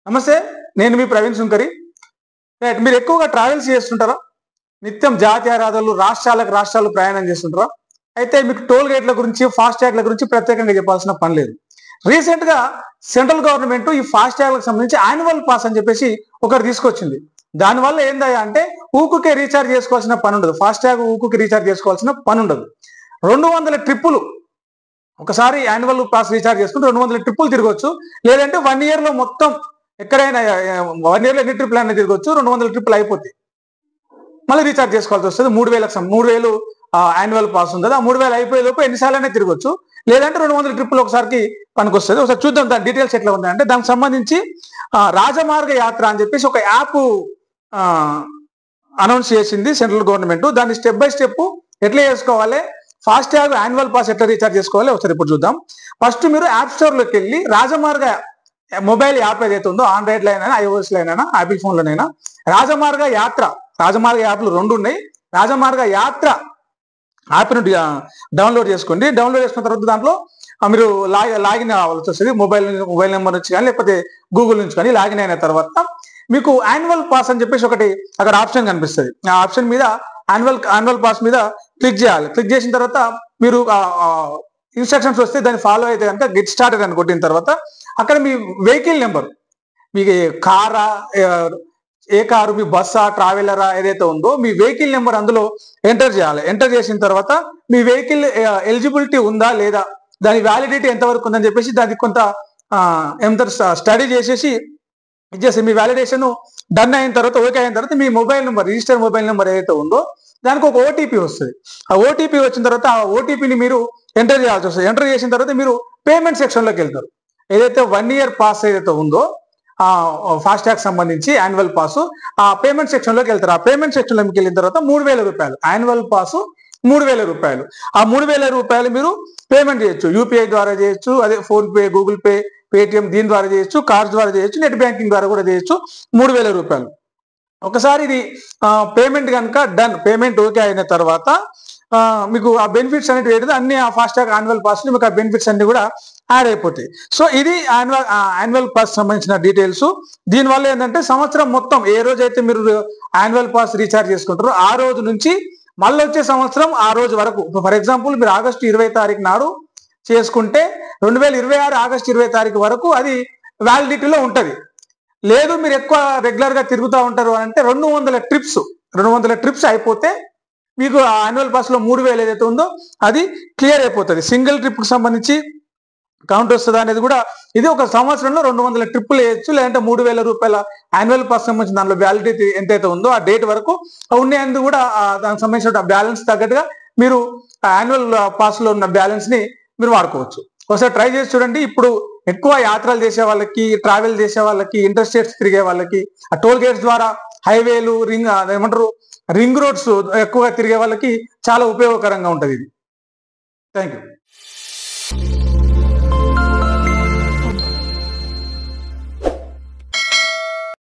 నమస్తే, నేను మీ ప్రవీణ్ సుంకరి. మీరు ఎక్కువగా ట్రావెల్స్ చేస్తుంటారా? నిత్యం జాతీయ రహదారులు రాష్ట్రాలు ప్రయాణం చేస్తుంటారా? అయితే మీకు టోల్ గేట్ల గురించి, ఫాస్ట్ ట్యాగ్ల గురించి ప్రత్యేకంగా చెప్పాల్సిన పని లేదు. రీసెంట్ గా సెంట్రల్ గవర్నమెంట్ ఈ ఫాస్ట్ ట్యాగ్లకు సంబంధించి యాన్యువల్ పాస్ అని చెప్పేసి ఒకటి తీసుకొచ్చింది. దానివల్ల ఏందయ్యా అంటే ఊకుకే రీఛార్జ్ చేసుకోవాల్సిన పని ఉండదు. ఫాస్ట్ ట్యాగ్ ఊకుకి రీఛార్జ్ చేసుకోవాల్సిన పని ఉండదు. 200 ట్రిప్పులు ఒకసారి యాన్యువల్ పాస్ రీఛార్జ్ చేసుకుంటే 200 ట్రిప్పులు తిరగవచ్చు. లేదంటే 1 year లో మొత్తం ఎక్కడైనా 1 year లో ఎన్ని ట్రిప్పులు అయినా తిరగవచ్చు. 200 ట్రిప్పులు అయిపోతాయి. మళ్ళీ రీఛార్జ్ చేసుకోవాల్సి వస్తుంది. 3000 యాన్యువల్ పాస్ ఉంది. ఆ 3000 అయిపోయేలోపు ఎన్నిసార్లైనా తిరగవచ్చు. లేదంటే 200 ట్రిప్పులు ఒకసారికి పనికి వస్తుంది. ఒకసారి చూద్దాం దాని డీటెయిల్స్ ఎట్లా ఉన్నాయంటే, దానికి సంబంధించి రాజమార్గ యాత్ర అని చెప్పేసి ఒక యాప్ అనౌన్స్ చేసింది సెంట్రల్ గవర్నమెంట్. దాన్ని స్టెప్ బై స్టెప్ ఎట్లా చేసుకోవాలి, ఫాస్ట్ ట్యాగ్ యాన్యువల్ పాస్ ఎట్లా రీఛార్జ్ చేసుకోవాలి ఒకసారి ఇప్పుడు చూద్దాం. ఫస్ట్ మీరు యాప్ స్టోర్లోకి వెళ్ళి రాజమార్గ మొబైల్ యాప్ ఏదైతే ఉందో, ఆండ్రాయిడ్ లో అయినా, ఐఓఎస్ లో అయినా, ఆపిల్ ఫోన్ లోనైనా రాజమార్గ యాప్లు 2 ఉన్నాయి. రాజమార్గ యాత్ర యాప్ను డౌన్లోడ్ చేసుకోండి. డౌన్లోడ్ చేసుకున్న తర్వాత దాంట్లో మీరు లాగిన్ అవ్వాల్సి వస్తుంది. మొబైల్ నెంబర్ నుంచి కానీ లేకపోతే గూగుల్ నుంచి కానీ లాగిన్ అయిన తర్వాత మీకు యాన్యువల్ పాస్ అని చెప్పేసి ఒకటి అక్కడ ఆప్షన్ కనిపిస్తుంది. ఆ ఆప్షన్ మీద యాన్యువల్ పాస్ మీద క్లిక్ చేయాలి. క్లిక్ చేసిన తర్వాత మీరు ఇన్స్ట్రక్షన్స్ వస్తే దాన్ని ఫాలో అయితే కనుక గెట్ స్టార్టెడ్ అని కొట్టిన తర్వాత అక్కడ మీ వెహికల్ నెంబర్, మీకు కారా, ఏ కారు, మీ బస్సా, ట్రావెలరా ఏదైతే ఉందో మీ వెహికల్ నెంబర్ అందులో ఎంటర్ చేయాలి. ఎంటర్ చేసిన తర్వాత మీ వెహికల్ ఎలిజిబిలిటీ ఉందా లేదా, దాని వ్యాలిడిటీ ఎంతవరకు ఉందని చెప్పేసి దానికి కొంత స్టడీ చేసేసి ఇచ్చేసి మీ వ్యాలిడేషన్ డన్ అయిన తర్వాత, ఓకే అయిన తర్వాత మీ mobile number, register mobile number ఏదైతే ఉందో దానికి ఒక ఓటీపీ వస్తుంది. ఆ ఓటీపీ వచ్చిన తర్వాత ఆ ఓటీపీని మీరు ఎంటర్ చేయాల్సి వస్తుంది. ఎంటర్ చేసిన తర్వాత మీరు పేమెంట్ సెక్షన్లోకి వెళ్తారు. ఏదైతే 1 year పాస్ ఏదైతే ఉందో ఆ ఫాస్ట్ ట్యాగ్ సంబంధించి యాన్యువల్ పాస్, ఆ పేమెంట్ సెక్షన్లోకి వెళ్తారు. ఆ పేమెంట్ సెక్షన్లోకి వెళ్ళిన తర్వాత 3000 రూపాయలు యాన్యువల్ పాస్, 3000 రూపాయలు. ఆ 3000 రూపాయలు మీరు పేమెంట్ చేయొచ్చు. యూపీఐ ద్వారా చేయొచ్చు, అదే phone pay, Google pay, Paytm దీని ద్వారా చేయొచ్చు, కార్డ్స్ ద్వారా చేయొచ్చు, నెట్ బ్యాంకింగ్ ద్వారా కూడా చేయొచ్చు. 3000 రూపాయలు. ఒకసారి ఇది పేమెంట్ కనుక డన్, పేమెంట్ ఓకే అయిన తర్వాత మీకు ఆ బెనిఫిట్స్ అనేవి ఏంటంటే అన్ని ఆ ఫాస్ట్ ట్యాగ్ యాన్యువల్ పాస్ మీకు ఆ బెనిఫిట్స్ అన్ని కూడా యాడ్ అయిపోతాయి. సో ఇది యాన్యువల్ పాస్ సంబంధించిన డీటెయిల్స్. దీనివల్ల ఏంటంటే సంవత్సరం మొత్తం ఏ రోజైతే మీరు యాన్యువల్ పాస్ రీఛార్జ్ చేసుకుంటారో ఆ రోజు నుంచి మళ్ళీ వచ్చే సంవత్సరం ఆ రోజు వరకు, ఫర్ ఎగ్జాంపుల్ మీరు ఆగస్టు 20 తారీఖు నాడు చేసుకుంటే 2026 ఆగస్టు 20 తారీఖు వరకు అది వ్యాలిడిటీలో ఉంటుంది. లేదు మీరు ఎక్కువ రెగ్యులర్ గా తిరుగుతూ ఉంటారు అంటే 200 ట్రిప్స్ అయిపోతే మీకు ఆ యాన్యువల్ పాస్ లో 3000 ఏదైతే ఉందో అది క్లియర్ అయిపోతుంది. సింగిల్ ట్రిప్ కి సంబంధించి కౌంట్ వస్తుందా అనేది కూడా, ఇది ఒక సంవత్సరంలో 200 ట్రిప్పులు వేయచ్చు. లేదంటే 3000 రూపాయల యాన్యువల్ పాస్ సంబంధించిన దానిలో వ్యాలిడిటీ ఎంతైతే ఉందో ఆ డేట్ వరకు ఉండేందుకు కూడా దానికి సంబంధించిన బ్యాలెన్స్ తగ్గట్టుగా మీరు యాన్యువల్ పాస్ లో ఉన్న బ్యాలెన్స్ ని మీరు వాడుకోవచ్చు. ఒకసారి ట్రై చేసి చూడండి. ఇప్పుడు ఎక్కువ యాత్రలు చేసే వాళ్ళకి, ట్రావెల్ చేసే వాళ్ళకి, ఇంటర్ స్టేట్స్ తిరిగే వాళ్ళకి, ఆ టోల్ గేట్స్ ద్వారా హైవేలు, రింగ్ రోడ్స్ ఎక్కువగా తిరిగే వాళ్ళకి చాలా ఉపయోగకరంగా ఉంటుంది ఇది. Thank you.